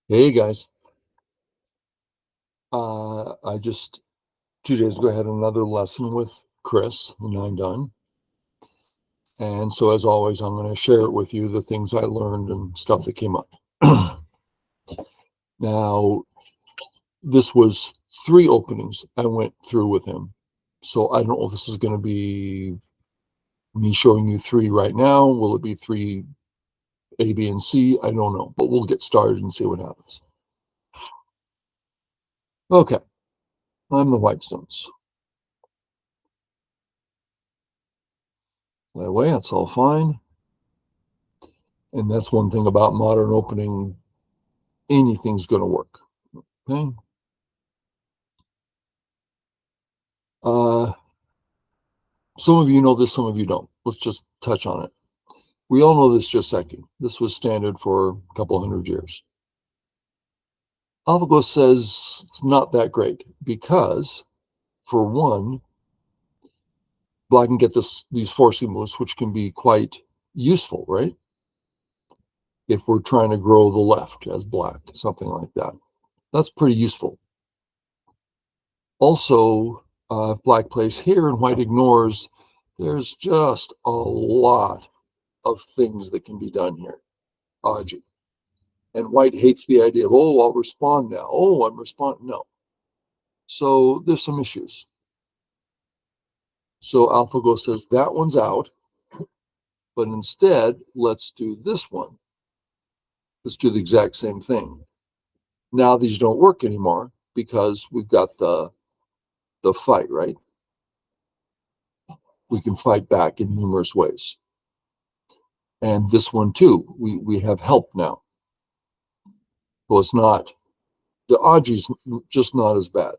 Hey guys, I just 2 days ago had another lesson with Chris, and I'm done. And so, as always, I'm going to share it with you the things I learned and stuff that came up. Now, this was 3 openings I went through with him. So, I don't know if this is going to be me showing you 3 right now. Will it be 3 A, B, and C? I don't know, but we'll get started and see what happens. Okay, I'm the Whitestones. That way, that's all fine. And that's one thing about modern opening, anything's going to work. Okay. Uh, some of you know this, some of you don't. Let's just touch on it. We all know this Joseki. This was standard for a couple 100 years. AlphaGo says it's not that great because, for one, black can get these forcing moves, which can be quite useful, right? If we're trying to grow the left as black, something like that. That's pretty useful. Also, if black plays here and white ignores, there's just a lot of things that can be done here. Aji. And white hates the idea of, oh, I'll respond now. Oh, I'm responding. No. So there's some issues. So AlphaGo says that one's out, but instead, let's do this one. Let's do the exact same thing. Now these don't work anymore because we've got the fight, right? We can fight back in numerous ways. And this one too, we have help now. So it's not, the Aji's just not as bad.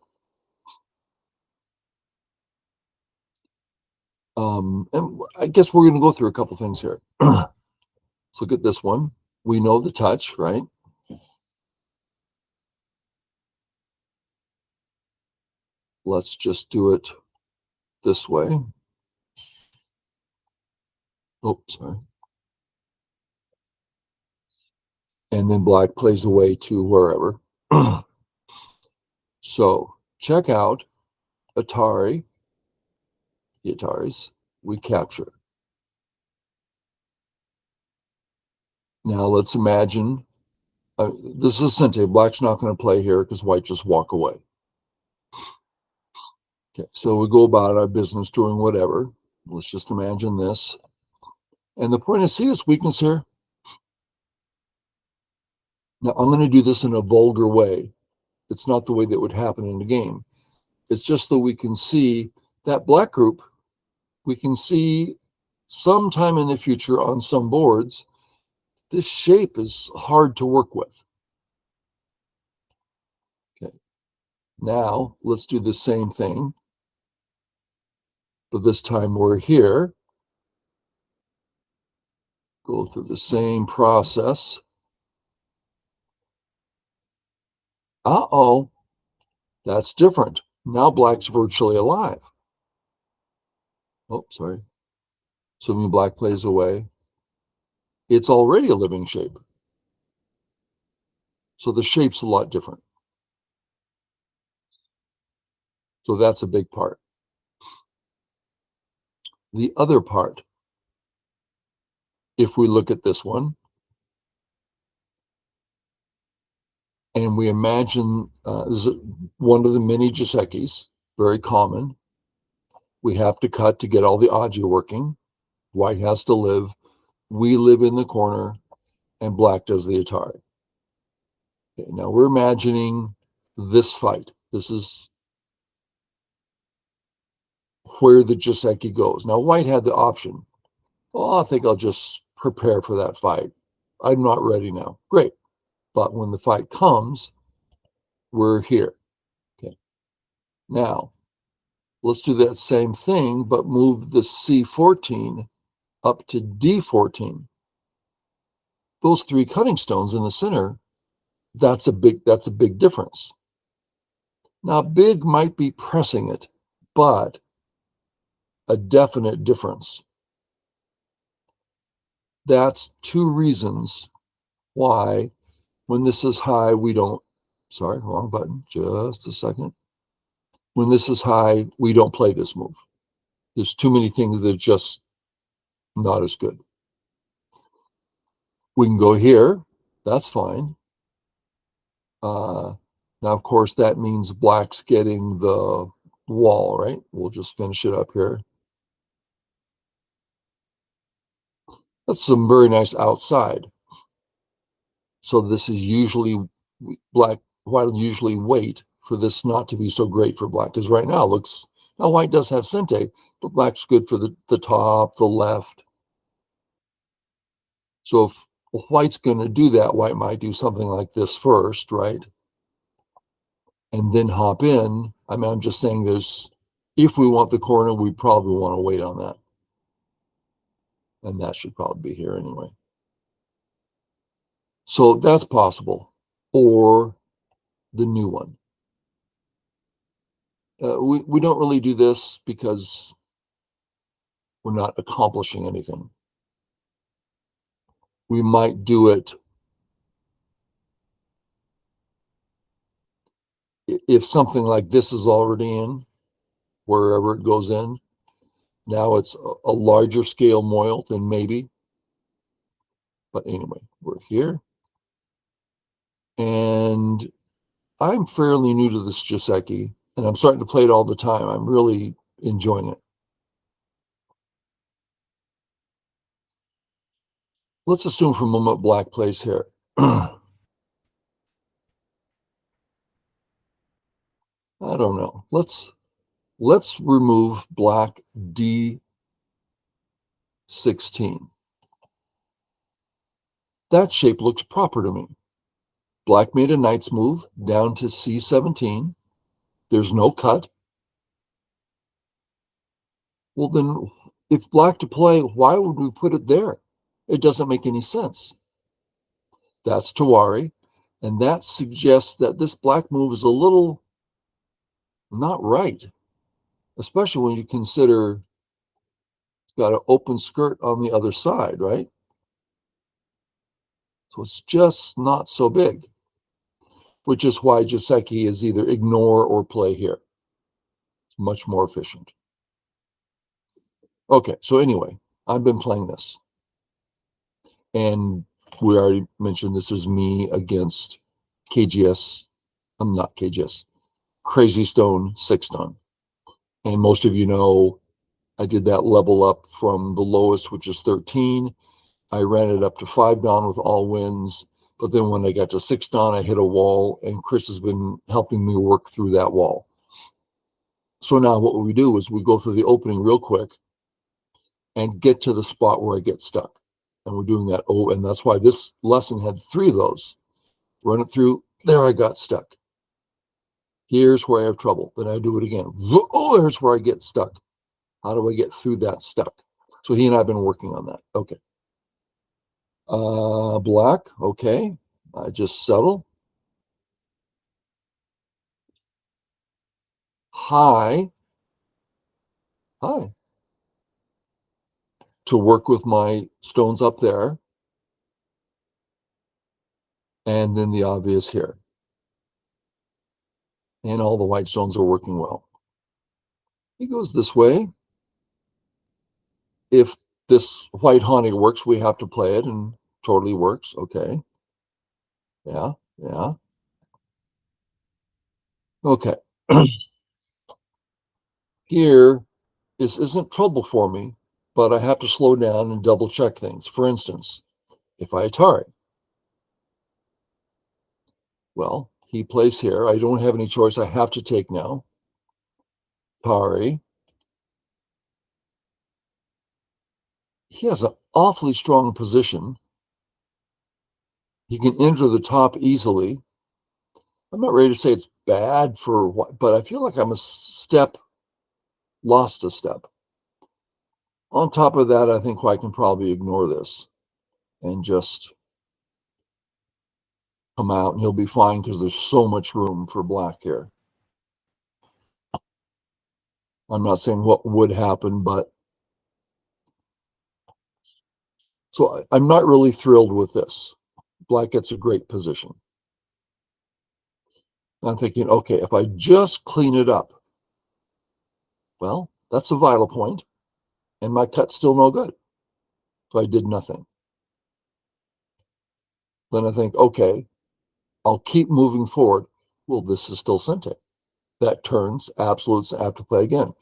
And I guess we're going to go through a couple things here. Let's look at this one. We know the touch, right? Let's just do it this way. Oh, sorry. And then black plays away to wherever. So check out Atari, the Ataris, we capture. Now let's imagine, this is Sente, black's not going to play here because white just walk away. Okay, so we go about our business doing whatever. Let's just imagine this. And the point is, see this weakness here? Now I'm going to do this in a vulgar way. It's not the way that would happen in the game. It's just that we can see that black group, we can see sometime in the future on some boards, this shape is hard to work with. Okay. Now let's do the same thing, but this time we're here. Go through the same process. Uh-oh, that's different. Now black's virtually alive. Oh, sorry. So when black plays away, it's already a living shape. So the shape's a lot different. So that's a big part. The other part, if we look at this one, and we imagine this is one of the many Gisekis, very common. We have to cut to get all the Aji working. White has to live. We live in the corner, and black does the Atari. Okay, now we're imagining this fight. This is where the Joseki goes. Now, white had the option. Oh, I think I'll just prepare for that fight. I'm not ready now. Great. But when the fight comes, we're here. Okay. Now, let's do that same thing, but move the C14 up to D14. Those 3 cutting stones in the center, that's a big difference. Now, big might be pressing it, but a definite difference. That's 2 reasons why When this is high, we don't, sorry, wrong button, just a second. When this is high, we don't play this move. There's too many things that are just not as good. We can go here, that's fine. Now, of course, that means black's getting the wall, right? We'll just finish it up here. That's some very nice outside. So this is usually white will usually wait for this not to be so great for black, because right now it looks, now white does have Sente, but black's good for the top, the left. So if white's going to do that, white might do something like this first, right? And then hop in. I mean, I'm just saying there's, if we want the corner, we probably want to wait on that. And that should probably be here anyway. So that's possible. Or the new one. We don't really do this because we're not accomplishing anything. We might do it if something like this is already in, wherever it goes in. Now it's a larger scale moil, then maybe. But anyway, we're here. And I'm fairly new to this Joseki, and I'm starting to play it all the time. I'm really enjoying it. Let's assume for a moment black plays here. I don't know. Let's remove black D16. That shape looks proper to me. Black made a knight's move down to C17. There's no cut. Well, then, if black to play, why would we put it there? It doesn't make any sense. That's Tawari, and that suggests that this black move is a little not right, especially when you consider it's got an open skirt on the other side, right? So it's just not so big, which is why Joseki is either ignore or play here. It's much more efficient. Okay, so anyway, I've been playing this. And we already mentioned this is me against KGS. I'm not KGS. Crazy Stone 6-ton. And most of you know I did that level up from the lowest, which is 13. I ran it up to 5-don with all wins. But then when I got to 6-don, I hit a wall, and Chris has been helping me work through that wall. So now what we do is we go through the opening real quick and get to the spot where I get stuck. And we're doing that. Oh, and that's why this lesson had 3 of those. Run it through. There I got stuck. Here's where I have trouble. Then I do it again. Oh, there's where I get stuck. How do I get through that stuck? So he and I have been working on that. Okay. Black. Okay. I just settle. High. High. To work with my stones up there. And then the obvious here. And all the white stones are working well. He goes this way. If this white honey works, we have to play it, and totally works. Okay. Yeah, yeah. Okay. Here, this isn't trouble for me, but I have to slow down and double check things. For instance, if I Atari, well, he plays here. I don't have any choice. I have to take now. Atari. He has an awfully strong position. He can enter the top easily. I'm not ready to say it's bad for what, but I feel like I'm lost a step. On top of that, I think I can probably ignore this and just come out, and he'll be fine because there's so much room for black here. I'm not saying what would happen, but so I'm not really thrilled with this. Black gets a great position. I'm thinking, okay, if I just clean it up, well, that's a vital point, and my cut's still no good. So I did nothing. Then I think, okay, I'll keep moving forward. Well, this is still Sente. That turns absolutes. I have to play again.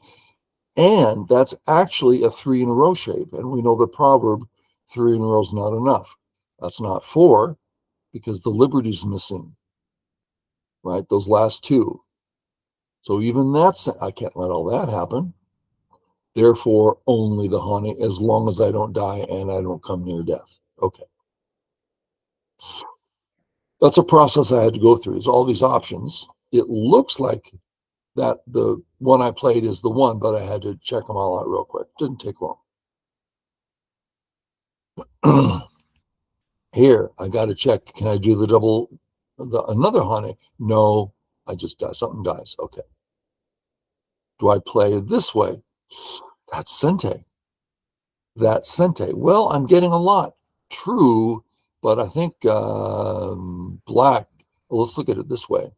And that's actually a 3 in a row shape. And we know the proverb, 3 in a row is not enough. That's not 4 because the liberty's missing, right? Those last 2. So even that's, I can't let all that happen. Therefore, only the honey, as long as I don't die and I don't come near death. Okay. That's a process I had to go through. Is all these options. It looks like that the one I played is the one, but I had to check them all out real quick. Didn't take long. Here, I got to check. Can I do the double, another honey? No, I just die. Something dies. Okay. Do I play this way? That's Sente. That's Sente. Well, I'm getting a lot. True, but I think black, well, let's look at it this way.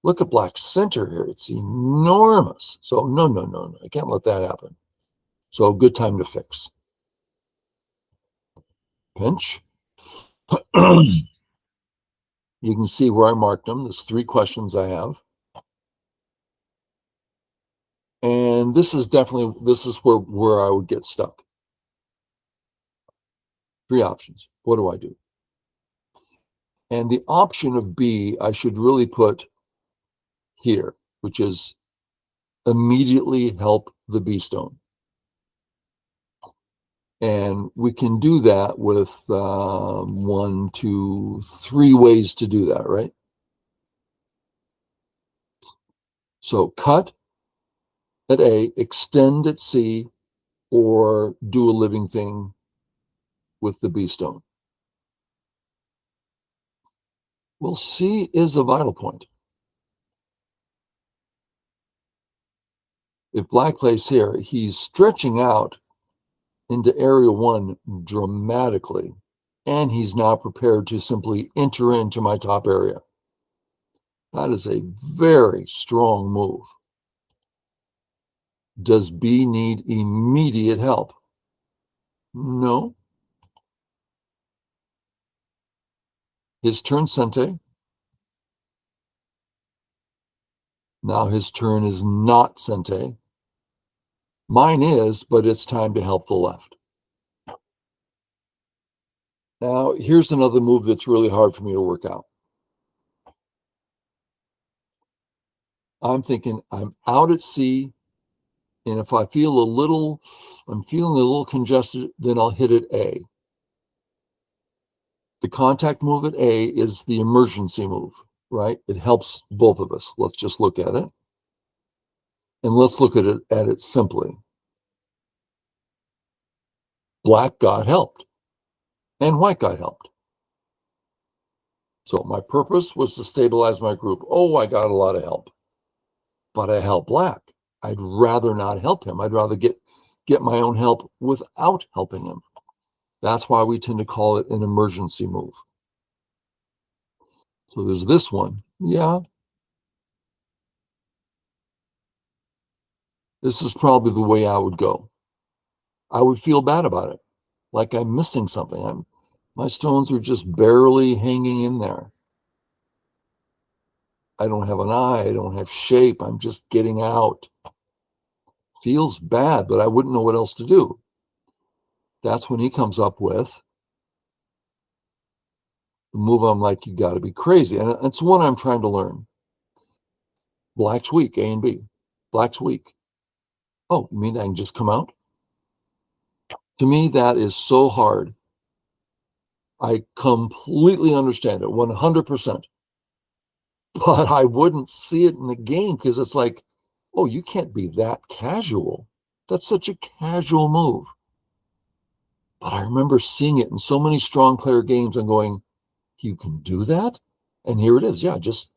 Look at black center here. It's enormous. So no. I can't let that happen. So good time to fix. Pinch. You can see where I marked them. There's 3 questions I have. And this is definitely, this is where I would get stuck. 3 options. What do I do? And the option of B, I should really put here, which is immediately help the B stone. And we can do that with 1, 2, 3 ways to do that, right? So cut at A, extend at C, or do a living thing with the B stone. Well, C is a vital point. If black plays here, he's stretching out into area 1 dramatically, and he's now prepared to simply enter into my top area. That is a very strong move. Does B need immediate help? No. His turn Sente. Now his turn is not Sente. Mine is, but it's time to help the left. Now, here's another move that's really hard for me to work out. I'm thinking I'm out at C, and if I feel I'm feeling a little congested, then I'll hit at A. The contact move at A is the emergency move, right? It helps both of us. Let's just look at it. And let's look at it simply. Black got helped, and white got helped. So my purpose was to stabilize my group. Oh, I got a lot of help, but I helped black. I'd rather not help him. I'd rather get my own help without helping him. That's why we tend to call it an emergency move. So there's this one. Yeah. This is probably the way I would go. I would feel bad about it, like I'm missing something. My stones are just barely hanging in there. I don't have an eye. I don't have shape. I'm just getting out. Feels bad, but I wouldn't know what else to do. That's when he comes up with the move. I'm like, you got to be crazy. And it's one I'm trying to learn. Black's weak, A and B. Black's weak. Oh, you mean I can just come out? To me, that is so hard. I completely understand it, 100%. But I wouldn't see it in the game because it's like, oh, you can't be that casual. That's such a casual move. But I remember seeing it in so many strong player games and going, you can do that? And here it is. Yeah, just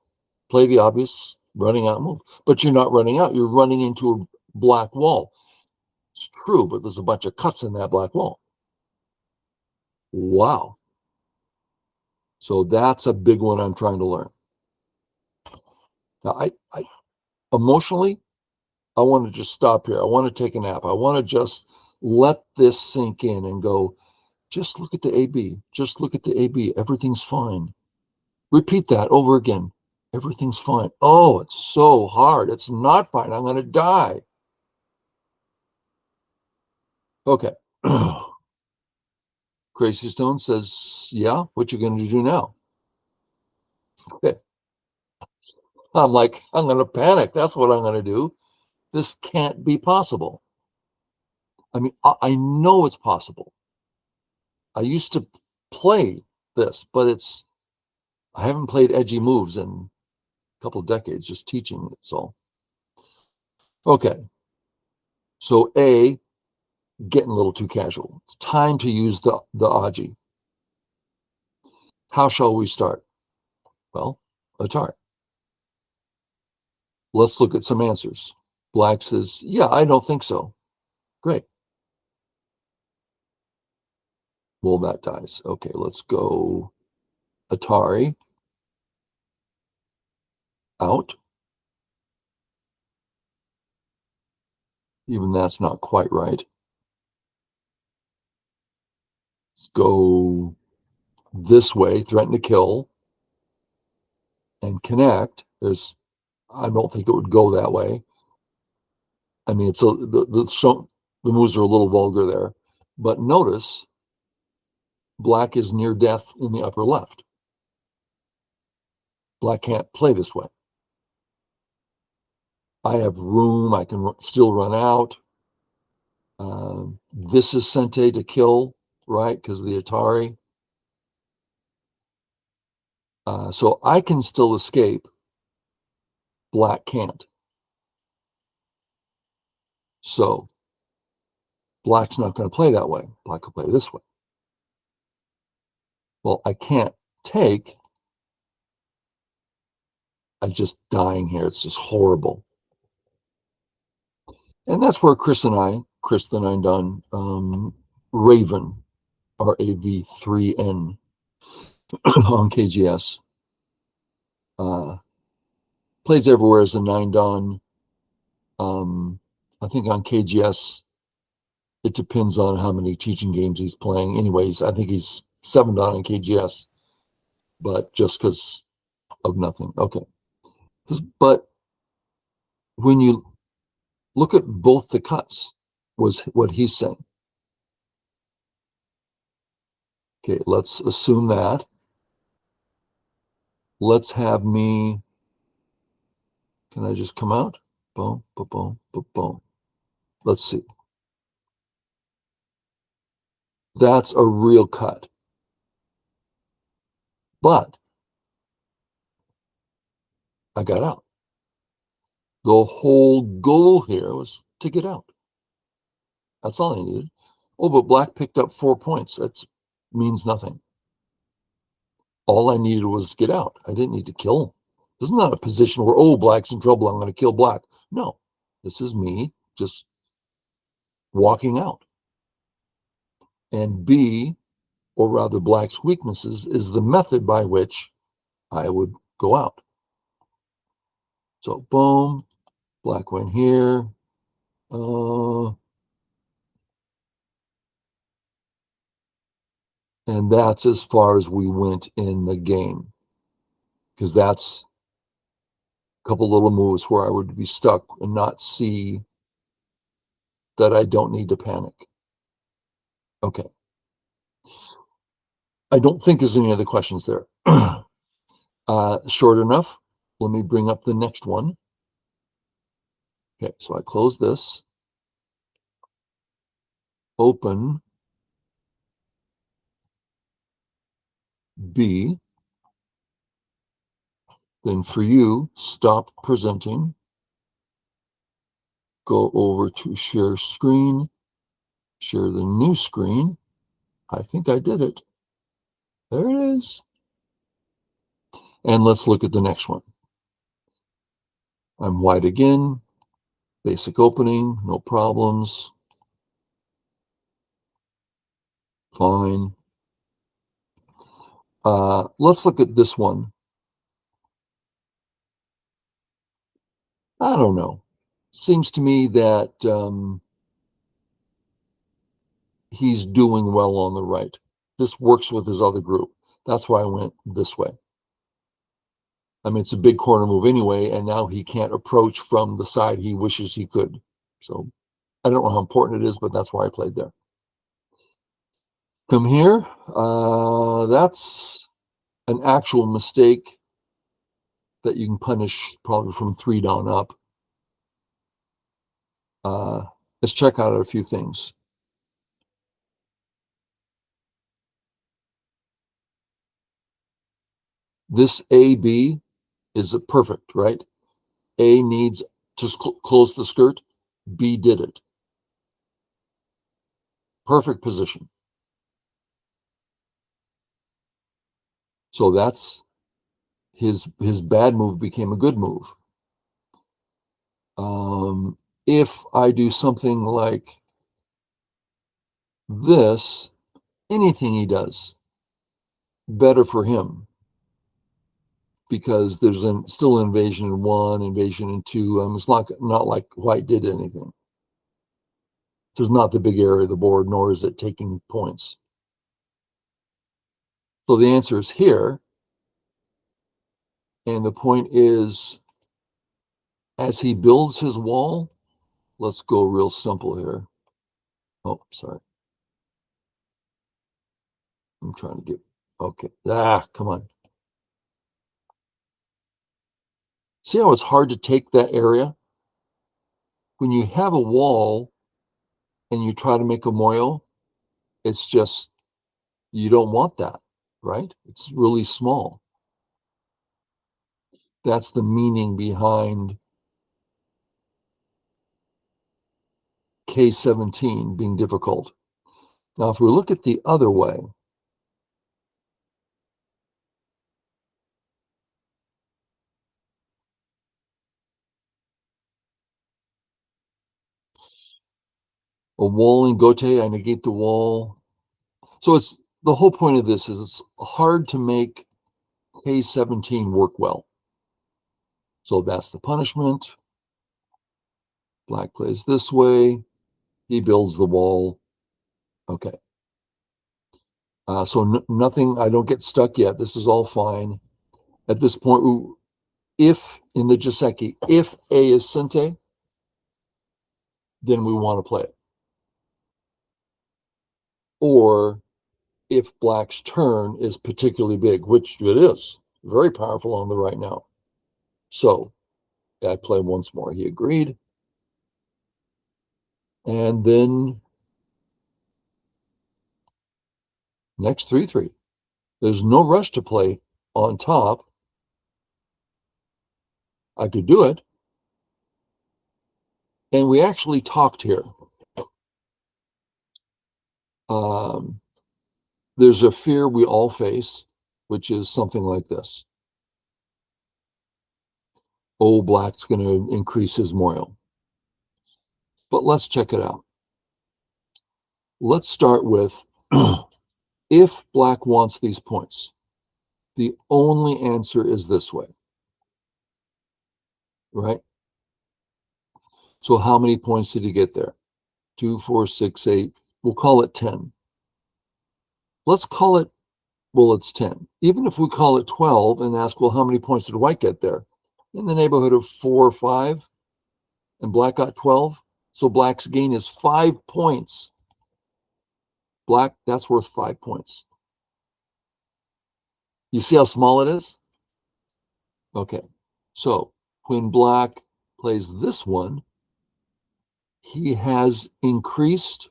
play the obvious running out move. But you're not running out. You're running into a black wall. It's true, but there's a bunch of cuts in that black wall. Wow. So that's a big one I'm trying to learn. Now, I emotionally, I want to just stop here. I want to take a nap. I want to just let this sink in and go, just look at the AB. Just look at the AB. Everything's fine. Repeat that over again. Everything's fine. Oh, it's so hard. It's not fine. I'm going to die. Okay. Crazy Stone says, yeah, what you going to do now? Okay. I'm like, I'm going to panic. That's what I'm going to do. This can't be possible. I mean, I know it's possible. I used to play this, but I haven't played edgy moves in a couple of decades, just teaching it. So, okay. So A, getting a little too casual. It's time to use the Aji. How shall we start? Well, Atari. Let's look at some answers. Black says, yeah, I don't think so. Great. Well, that dies. Okay, let's go Atari. Out. Even that's not quite right. Let's go this way, threaten to kill, and connect. I don't think it would go that way. I mean, the moves are a little vulgar there, but notice black is near death in the upper left. Black can't play this way. I have room. I can still run out. This is Sente to kill, right? Because of the Atari. So I can still escape. Black can't. So black's not going to play that way. Black will play this way. Well, I can't take. I'm just dying here. It's just horrible. And that's where Chris and I done Rav3n, Rav3n on KGS. Plays everywhere as a 9-dan. I think on KGS, it depends on how many teaching games he's playing. Anyways, I think he's 7-dan in KGS, but just because of nothing. Okay. But when you look at both the cuts, was what he's saying. Okay, let's assume that. Let's have me. Can I just come out? Boom, boom, boom, boom, boom. Let's see. That's a real cut. But I got out. The whole goal here was to get out. That's all I needed. Oh, but black picked up 4 points. That means nothing. All I needed was to get out. I didn't need to kill. This is not a position where, oh, black's in trouble, I'm going to kill black. No, this is me just walking out. And B, or rather black's weaknesses, is the method by which I would go out. So boom, black went here. And that's as far as we went in the game. Because that's a couple little moves where I would be stuck and not see that I don't need to panic. Okay. I don't think there's any other questions there. Short enough. Let me bring up the next one. Okay, so I close this. Open B. Then for you, stop presenting. Go over to share screen. Share the new screen. I think I did it. There it is. And let's look at the next one. I'm white again. Basic opening, no problems. Fine. Let's look at this one. I don't know. Seems to me that he's doing well on the right. This works with his other group. That's why I went this way. I mean, it's a big corner move anyway, and now he can't approach from the side he wishes he could. So I don't know how important it is, but that's why I played there. Come here. That's an actual mistake that you can punish probably from 3 down up. Let's check out a few things. This AB is perfect, right? A needs to close the skirt. B did it. Perfect position. So that's his bad move became a good move. If I do something like this, anything he does, better for him, because there's still invasion in 1, invasion in 2. It's not like white did anything. This is not the big area of the board, nor is it taking points. So the answer is here. And the point is, as he builds his wall, let's go real simple here. Oh, sorry. I'm trying to get, okay. Come on. See how it's hard to take that area? When you have a wall and you try to make a moyo, it's just, you don't want that, right? It's really small. That's the meaning behind K17 being difficult. Now, if we look at the other way, a wall in Gote, I negate the wall. So it's the whole point of this is it's hard to make K17 work well. So that's the punishment. Black plays this way. He builds the wall. Okay. So nothing, I don't get stuck yet. This is all fine. At this point, if in the Joseki, if A is Sente, then we want to play it. Or if black's turn is particularly big, which it is, very powerful on the right now. So I play once more. He agreed. And then next 3-3. There's no rush to play on top. I could do it. And we actually talked here. There's a fear we all face, which is something like this. Oh, black's going to increase his moil. But let's check it out. Let's start with if black wants these points, the only answer is this way, right? So how many points did he get there? 2, 4, 6, 8. We'll call it 10. Let's call it, well, it's 10. Even if we call it 12 and ask, well, how many points did white get there? In the neighborhood of 4 or 5, and black got 12. So black's gain is 5 points. Black, that's worth 5 points. You see how small it is? Okay. So when black plays this one, he has increased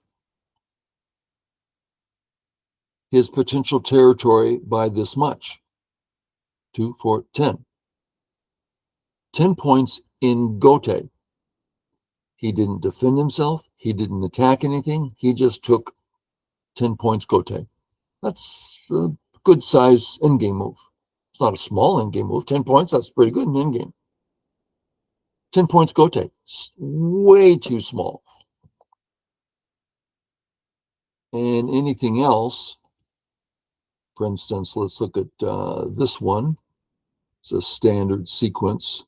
his potential territory by this much. 2, 4, 10. 10 points in Gote. He didn't defend himself. He didn't attack anything. He just took 10 points Gote. That's a good size endgame move. It's not a small endgame move. 10 points, that's pretty good in endgame. 10 points Gote. Way too small. And anything else For instance, let's look at this one. It's a standard sequence.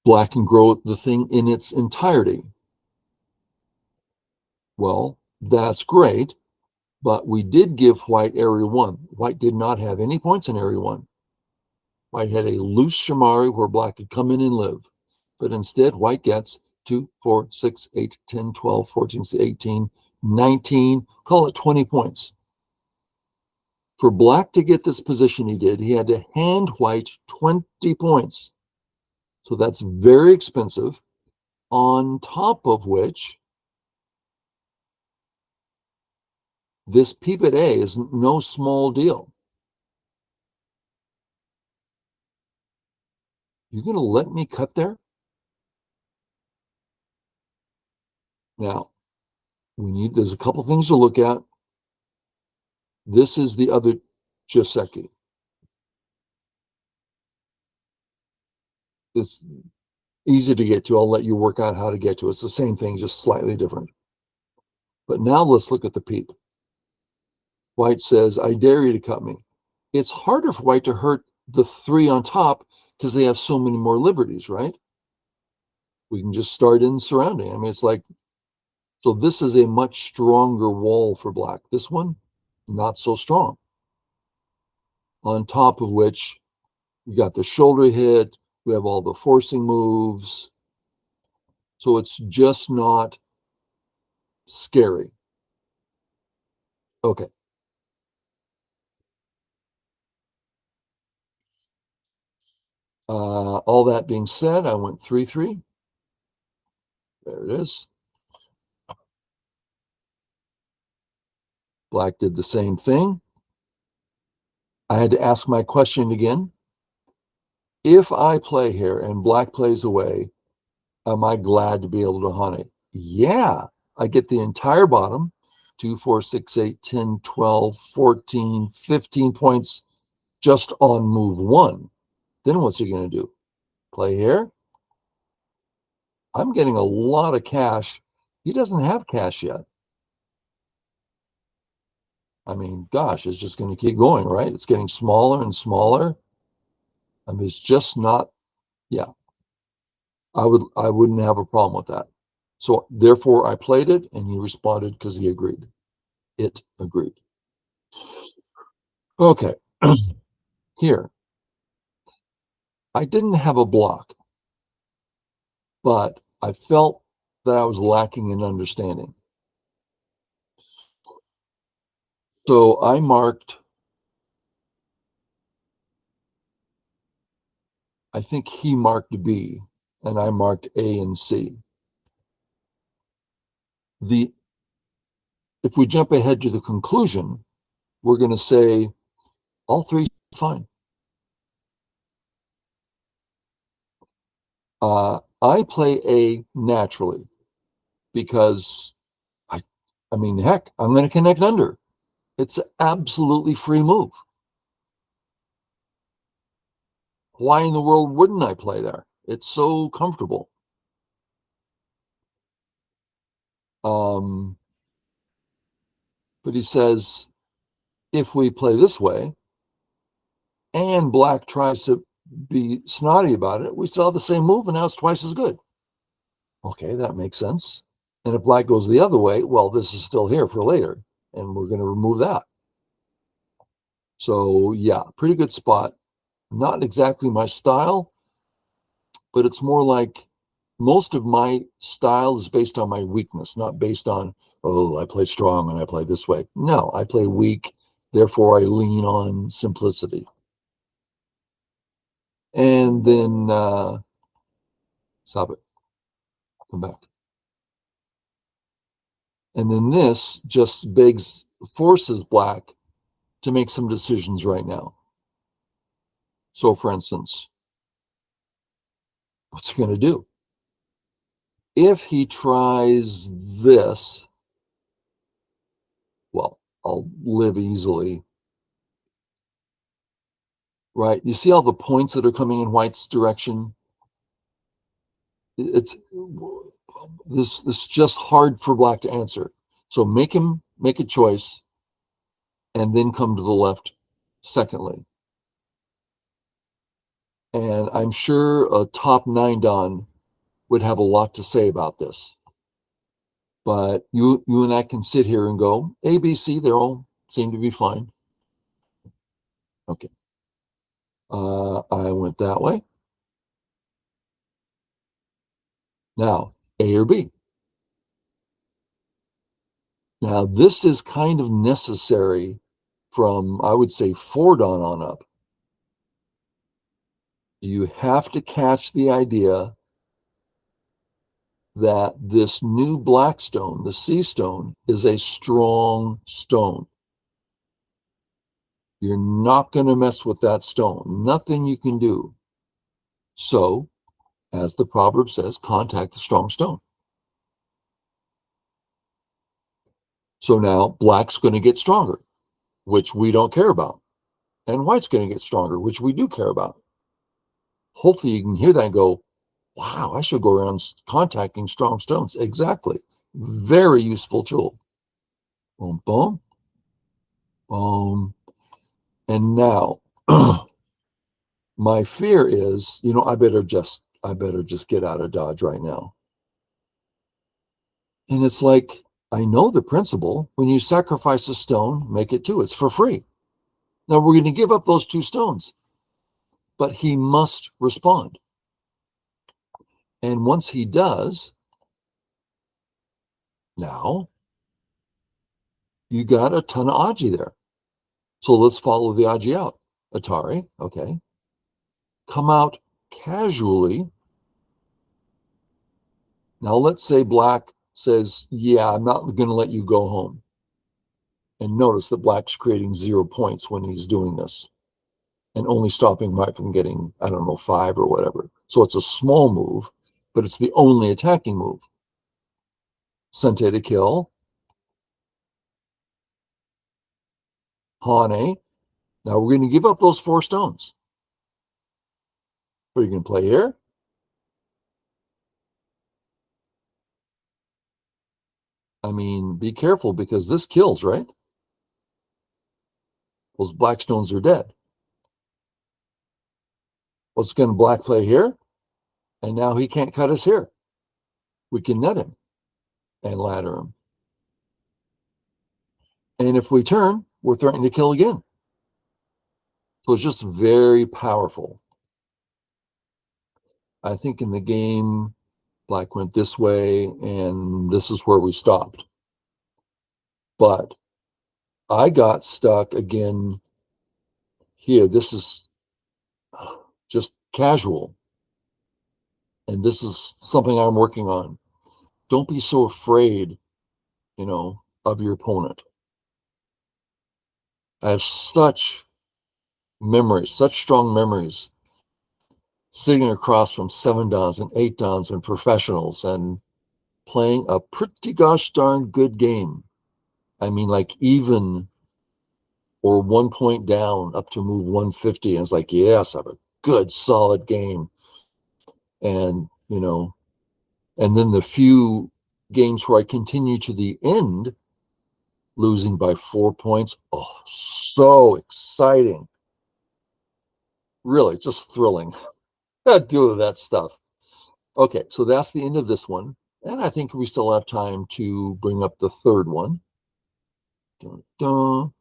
Black can grow the thing in its entirety. Well, that's great, but we did give white area 1. White did not have any points in area 1. White had a loose shamari where black could come in and live. But instead, white gets 2, 4, 6, 8, 10, 12, 14, 18, 19, call it 20 points. For black to get this position he did, he had to hand white 20 points. So that's very expensive, on top of which this peep at A is no small deal. You're going to let me cut there? Now, there's a couple things to look at. This is the other Joseki. It's easy to get to. I'll let you work out how to get to it. It's the same thing, just slightly different. But now let's look at the peep. White says, I dare you to cut me. It's harder for white to hurt the 3 on top because they have so many more liberties, right? We can just start in surrounding. I mean, it's like, so this is a much stronger wall for black. This one, not so strong. On top of which, we got the shoulder hit, we have all the forcing moves. So it's just not scary. Okay. All that being said, I went 3-3. There it is. Black did the same thing. I had to ask my question again. If I play here and black plays away, am I glad to be able to hunt it? Yeah, I get the entire bottom, 2, 4, 6, 8, 10, 12, 14, 15 points just on move 1. Then what's he going to do? Play here? I'm getting a lot of cash. He doesn't have cash yet. I mean, gosh, it's just going to keep going, right? It's getting smaller and smaller. I mean, it's just not, yeah. I wouldn't have a problem with that. So therefore I played it and he responded because he agreed. It agreed. Okay. Here. I didn't have a block, but I felt that I was lacking in understanding. So I marked, I think he marked B and I marked A and C. If we jump ahead to the conclusion, we're going to say all 3 fine. I play A naturally because I mean, heck, I'm going to connect under. It's an absolutely free move. Why in the world wouldn't I play there? It's so comfortable. But he says, if we play this way and black tries to be snotty about it, we still have the same move and now it's twice as good. Okay, that makes sense. And if black goes the other way, well, this is still here for later and we're going to remove that. So yeah, pretty good spot. Not exactly my style, but it's more like most of my style is based on my weakness, not based on, oh, I play strong and I play this way. No, I play weak. Therefore, I lean on simplicity. And then, stop it. Come back. And then this just forces black to make some decisions right now. So, for instance, what's he going to do? If he tries this, well, I'll live easily. Right? You see all the points that are coming in white's direction? It's this is just hard for black to answer. So make him make a choice, and then come to the left secondly. And I'm sure a top 9 Don would have a lot to say about this. But you and I can sit here and go, A, B, C, they all seem to be fine. Okay. I went that way. Now, A or B. Now, this is kind of necessary from, I would say, 4 Don on up. You have to catch the idea that this new black stone, the C stone, is a strong stone. You're not going to mess with that stone. Nothing you can do. So, as the proverb says, contact the strong stone. So now black's going to get stronger, which we don't care about. And white's going to get stronger, which we do care about. Hopefully you can hear that and go, wow, I should go around contacting strong stones. Exactly. Very useful tool. Boom, boom, boom. And now my fear is, I better just get out of Dodge right now. And it's like, I know the principle. When you sacrifice a stone, make it 2. It's for free. Now we're going to give up those 2 stones, but he must respond. And once he does, now you got a ton of Aji there. So let's follow the Aji out. Atari, okay. Come out casually. Now let's say black says, yeah, I'm not going to let you go home. And notice that black's creating 0 points when he's doing this and only stopping white from getting, 5 or whatever. So it's a small move, but it's the only attacking move. Sente to kill. Hane. Now we're going to give up those 4 stones. What are you going to play here? I mean, be careful because this kills, right? Those black stones are dead. What's going to black play here? And now he can't cut us here. We can net him and ladder him. And if we turn, we're threatening to kill again. So it's just very powerful. I think in the game, black went this way, and this is where we stopped. But I got stuck again here. This is just casual. And this is something I'm working on. Don't be so afraid, of your opponent. I have such memories, such strong memories, sitting across from 7 Dons and 8 Dons and professionals and playing a pretty gosh darn good game. I mean, like even or 1 point down up to move 150. And it's like, yes, I have a good, solid game. And, and then the few games where I continue to the end, losing by 4 points. Oh, so exciting. Really, just thrilling. Do that stuff. Okay, so that's the end of this one. And I think we still have time to bring up the third one. Dun, dun.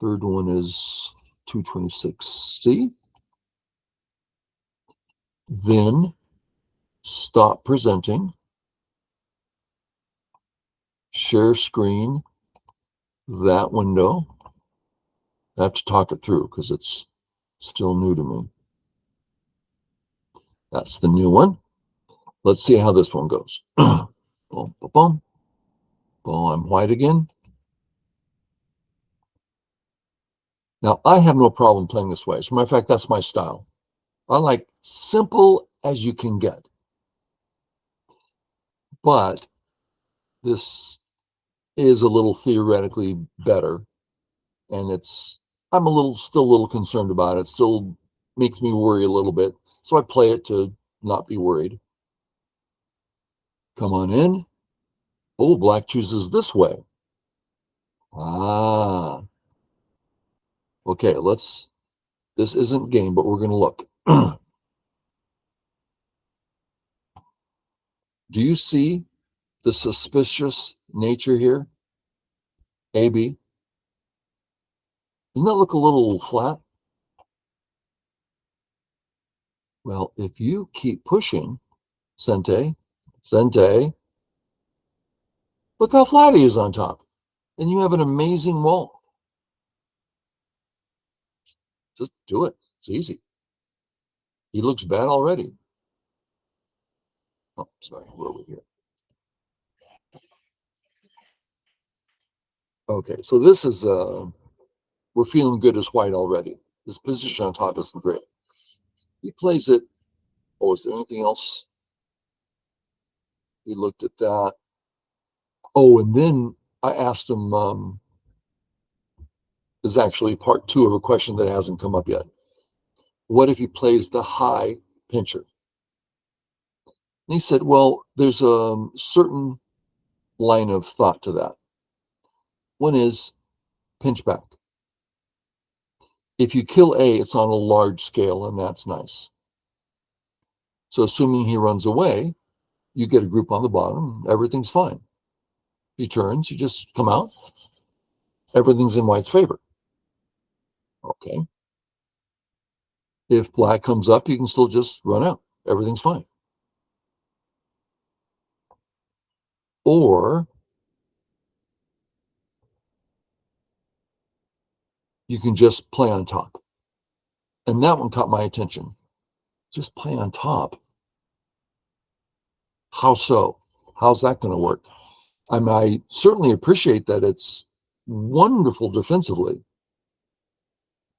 Third one is 226C. Then stop presenting. Share screen, that window. I have to talk it through because it's still new to me. That's the new one. Let's see how this one goes. Boom, boom, boom. Boom, I'm white again. Now, I have no problem playing this way. As a matter of fact, that's my style. I like simple as you can get. But this is a little theoretically better. And I'm still a little concerned about it. It still makes me worry a little bit. So I play it to not be worried. Come on in. Oh, black chooses this way. Ah, okay, this isn't game, but we're going to look. Do you see the suspicious nature here? AB. Doesn't that look a little flat? Well, if you keep pushing, Sente, Sente, look how flat he is on top. And you have an amazing wall. Just do it. It's easy. He looks bad already. Oh, sorry, where are we here? Okay, so this is, we're feeling good as white already. His position on top isn't great. He plays it. Oh, is there anything else? He looked at that. Oh, and then I asked him, this is actually part two of a question that hasn't come up yet. What if he plays the high pincher? And he said, well, there's a certain line of thought to that. One is pinch back. If you kill A, it's on a large scale, and that's nice. So assuming he runs away, you get a group on the bottom, everything's fine. He turns, you just come out, everything's in white's favor. Okay. If black comes up, you can still just run out. Everything's fine. Or you can just play on top. And that one caught my attention. Just play on top. How so? How's that going to work? I certainly appreciate that it's wonderful defensively.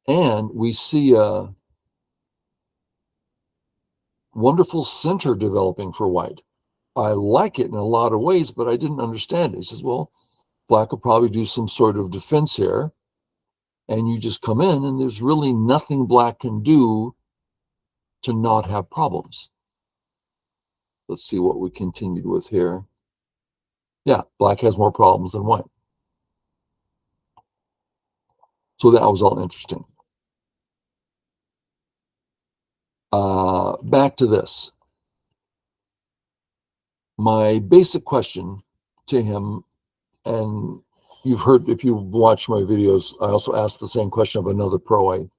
And we see a wonderful center developing for white. I like it in a lot of ways, but I didn't understand it. He says, well, black will probably do some sort of defense here. And you just come in, and there's really nothing black can do to not have problems. Let's see what we continued with here. Yeah, black has more problems than white. So that was all interesting. Back to this. My basic question to him, and you've heard, if you've watched my videos, I also asked the same question of another pro I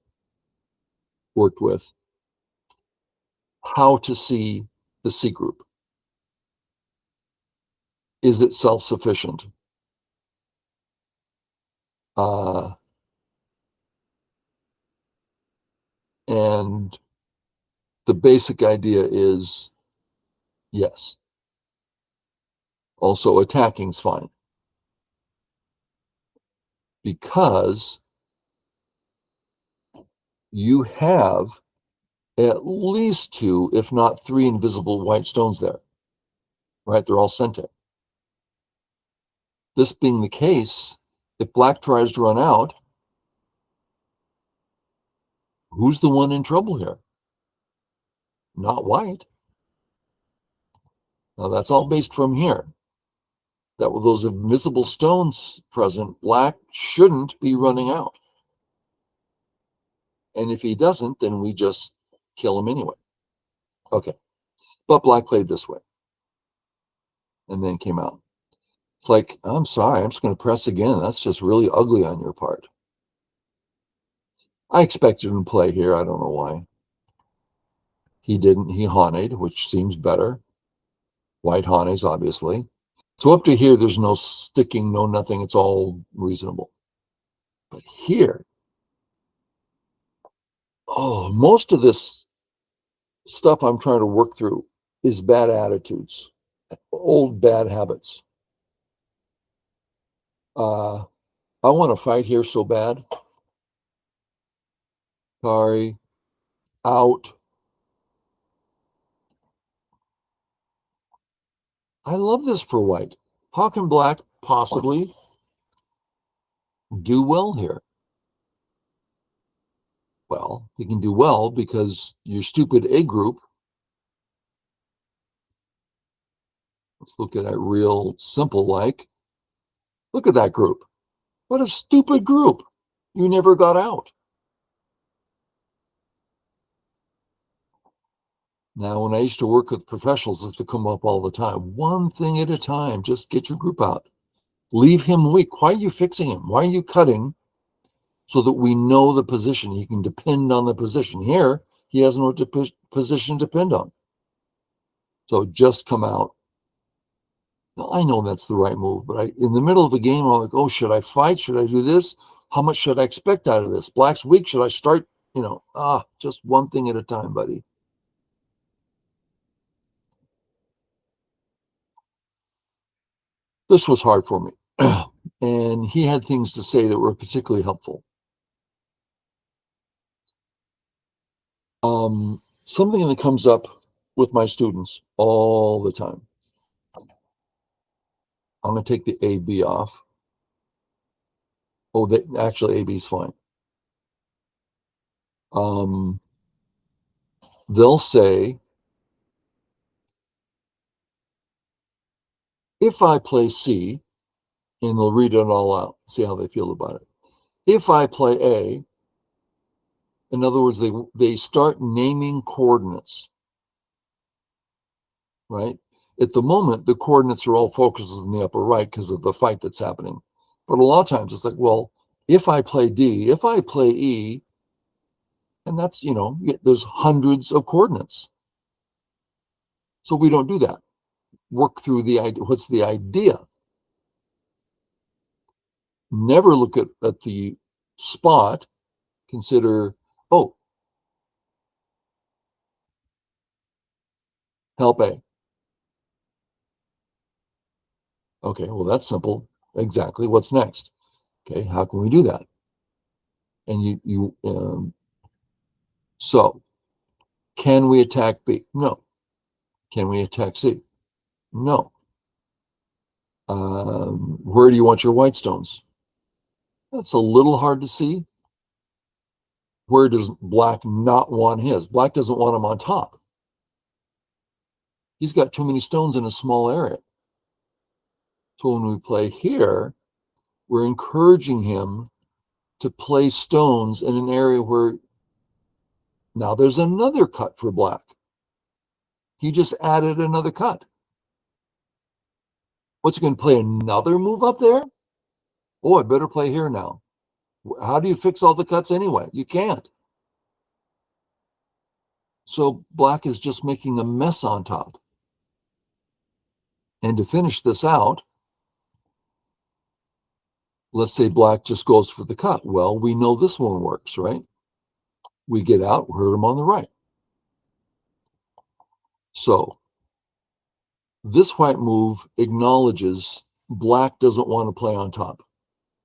worked with. How to see the C group. Is it self-sufficient? And the basic idea is yes. Also, attacking's fine. Because you have at least two, if not three, invisible white stones there. Right? They're all sente. This being the case, if black tries to run out, who's the one in trouble here? Not white. Now that's all based from here. That with those invisible stones present, black shouldn't be running out. And if he doesn't, then we just kill him anyway. Okay. But black played this way and then came out. It's like, I'm sorry, I'm just going to press again. That's just really ugly on your part. I expected him to play here. I don't know why. He didn't. He haunted, which seems better. White haunts, obviously. So up to here, there's no sticking, no nothing. It's all reasonable. But here, oh, most of this stuff I'm trying to work through is bad attitudes, old bad habits. I want to fight here so bad. Sorry. Out. I love this for white. How can black possibly do well here? Well, he can do well because your stupid A group. Let's look at it real simple like. Look at that group. What a stupid group. You never got out. Now, when I used to work with professionals, it used to come up all the time. One thing at a time, just get your group out. Leave him weak. Why are you fixing him? Why are you cutting so that we know the position? He can depend on the position. Here, he has no position to depend on. So just come out. Now, I know that's the right move, but in the middle of a game, I'm like, oh, should I fight? Should I do this? How much should I expect out of this? Black's weak. Should I start? Just one thing at a time, buddy. This was hard for me. And he had things to say that were particularly helpful. Something that comes up with my students all the time. I'm going to take the A, B off. Oh, actually, A, B is fine. They'll say, if I play C, and they'll read it all out, see how they feel about it. If I play A, in other words, they start naming coordinates, right? At the moment, the coordinates are all focused in the upper right because of the fight that's happening. But a lot of times it's like, well, if I play D, if I play E, and that's, there's hundreds of coordinates. So we don't do that. Work through the idea. What's the idea? Never look at the spot. Consider, oh, help A. Okay, well, that's simple. Exactly. What's next? Okay, how can we do that? And so can we attack B? No. Can we attack C? No. Where do you want your white stones? That's a little hard to see. Where does black not want his? Black doesn't want him on top. He's got too many stones in a small area. So when we play here, we're encouraging him to play stones in an area where now there's another cut for black. He just added another cut. What's he going to play another move up there? Oh, I better play here now. How do you fix all the cuts anyway? You can't. So black is just making a mess on top. And to finish this out, let's say black just goes for the cut. Well, we know this one works, right? We get out, hurt him on the right. So this white move acknowledges black doesn't want to play on top.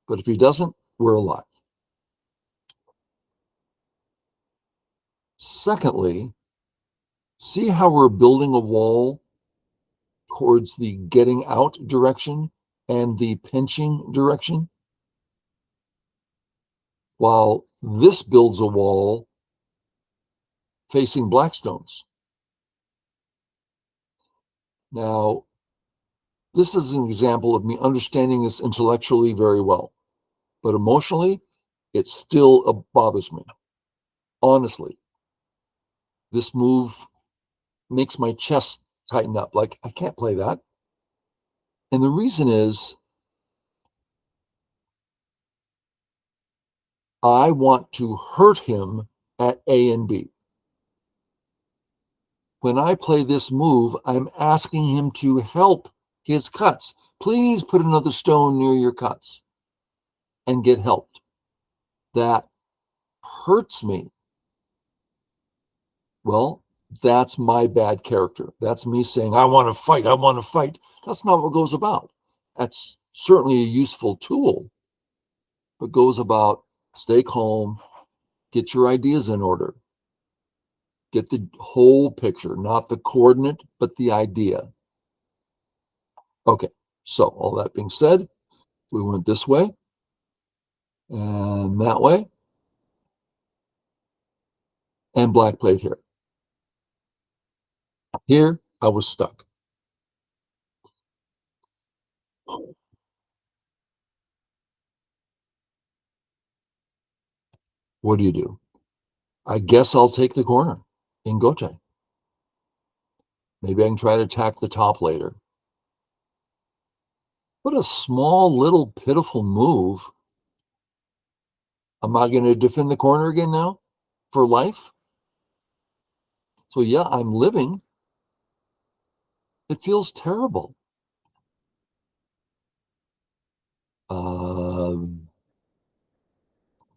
But if he doesn't, we're alive. Secondly, see how we're building a wall towards the getting out direction and the pinching direction? While this builds a wall facing black stones. Now, this is an example of me understanding this intellectually very well, but emotionally, it still bothers me. Honestly, this move makes my chest tighten up. Like, I can't play that. And the reason is I want to hurt him at A and B. When I play this move, I'm asking him to help his cuts. Please put another stone near your cuts and get helped. That hurts me. Well, that's my bad character. That's me saying, I want to fight. I want to fight. That's not what goes about. That's certainly a useful tool, but goes about stay calm, get your ideas in order, get the whole picture, not the coordinate, but the idea. Okay, so all that being said, we went this way and that way, and black played here. Here, I was stuck. What do? I guess I'll take the corner in Gote. Maybe I can try to attack the top later. What a small, little, pitiful move. Am I going to defend the corner again now for life? So yeah, I'm living. It feels terrible.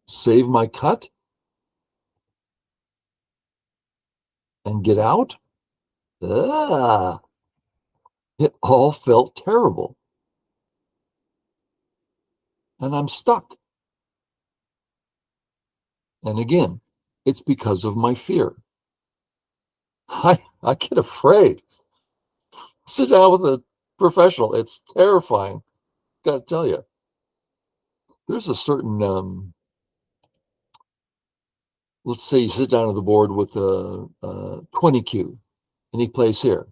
Save my cut and get out? Ah, it all felt terrible. And I'm stuck. And again, it's because of my fear. I get afraid. Sit down with a professional. It's terrifying. Got to tell you. There's a certain, let's say you sit down at the board with a 20Q and he plays here.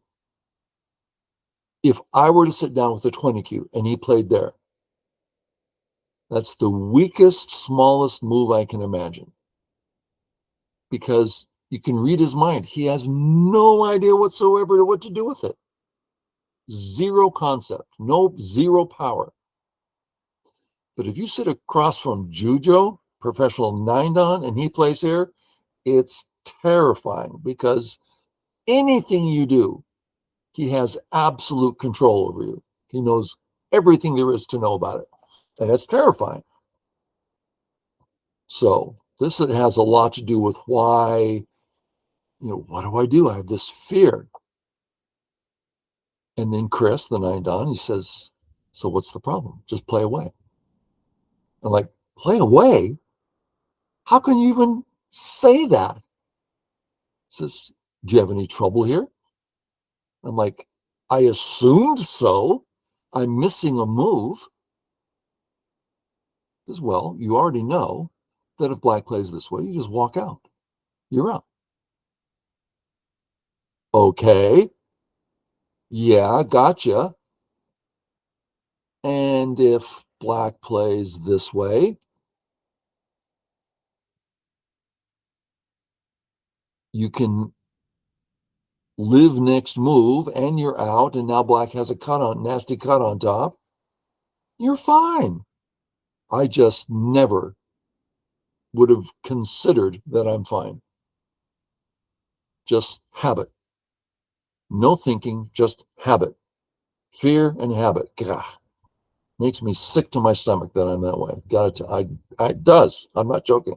If I were to sit down with a 20Q and he played there, that's the weakest, smallest move I can imagine. Because you can read his mind. He has no idea whatsoever what to do with it. Zero concept, zero power. But if you sit across from Jujo, professional 9-dan, and he plays here, it's terrifying because anything you do, he has absolute control over you. He knows everything there is to know about it. And it's terrifying. So this has a lot to do with why, what do? I have this fear. And then Chris, the 9-dan, he says, so what's the problem? Just play away. I'm like, play away? How can you even say that? He says, do you have any trouble here? I'm like, I assumed so. I'm missing a move. He says, well, you already know that if black plays this way, you just walk out. You're out. Okay. Yeah, gotcha. And if black plays this way, you can live next move and you're out. And now black has a nasty cut on top. You're fine. I just never would have considered that I'm fine. Just habit. No thinking, just habit. Fear and habit. Gah. Makes me sick to my stomach that I'm that way. It does. I'm not joking.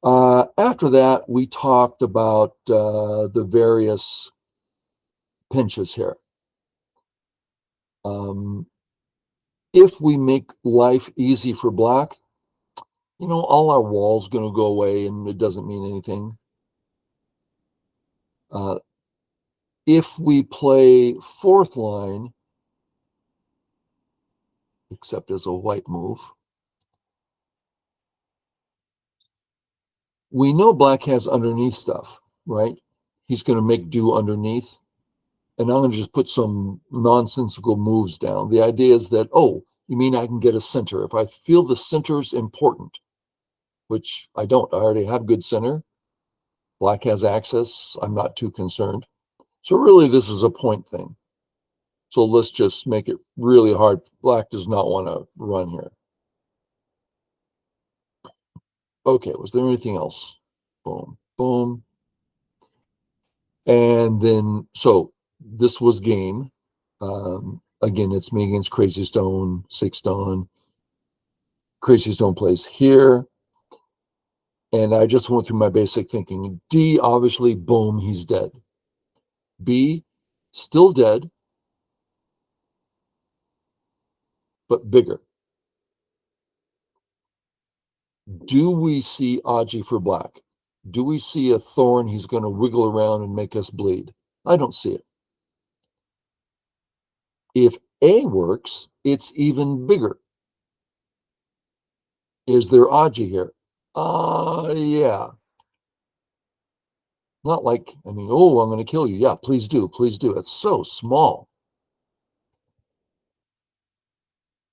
After that, we talked about the various pinches here. If we make life easy for black, all our walls going to go away and it doesn't mean anything. If we play fourth line, except as a white move, we know black has underneath stuff, right? He's going to make do underneath. And I'm going to just put some nonsensical moves down. The idea is that, oh, you mean I can get a center? If I feel the center's important, which I don't, I already have good center. Black has access. I'm not too concerned. So really, this is a point thing. So let's just make it really hard. Black does not want to run here. Okay, was there anything else? Boom, boom. And then, so this was game. Again, it's me against Crazy Stone, 6-dan. Crazy Stone plays here. And I just went through my basic thinking. D, obviously, boom, he's dead. B, still dead, but bigger. Do we see Aji for black? Do we see a thorn he's going to wiggle around and make us bleed? I don't see it. If A works, it's even bigger. Is there Aji here? Yeah. Not like, oh, I'm going to kill you. Yeah, please do. Please do. It's so small.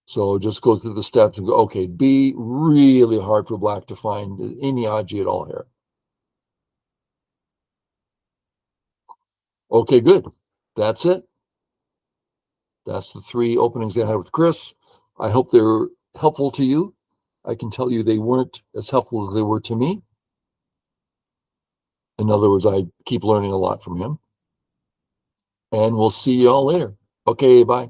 So just go through the steps and go, okay, be really hard for black to find any Aji at all here. Okay, good. That's it. That's the 3 openings I had with Chris. I hope they're helpful to you. I can tell you they weren't as helpful as they were to me. In other words, I keep learning a lot from him. And we'll see you all later. Okay, bye.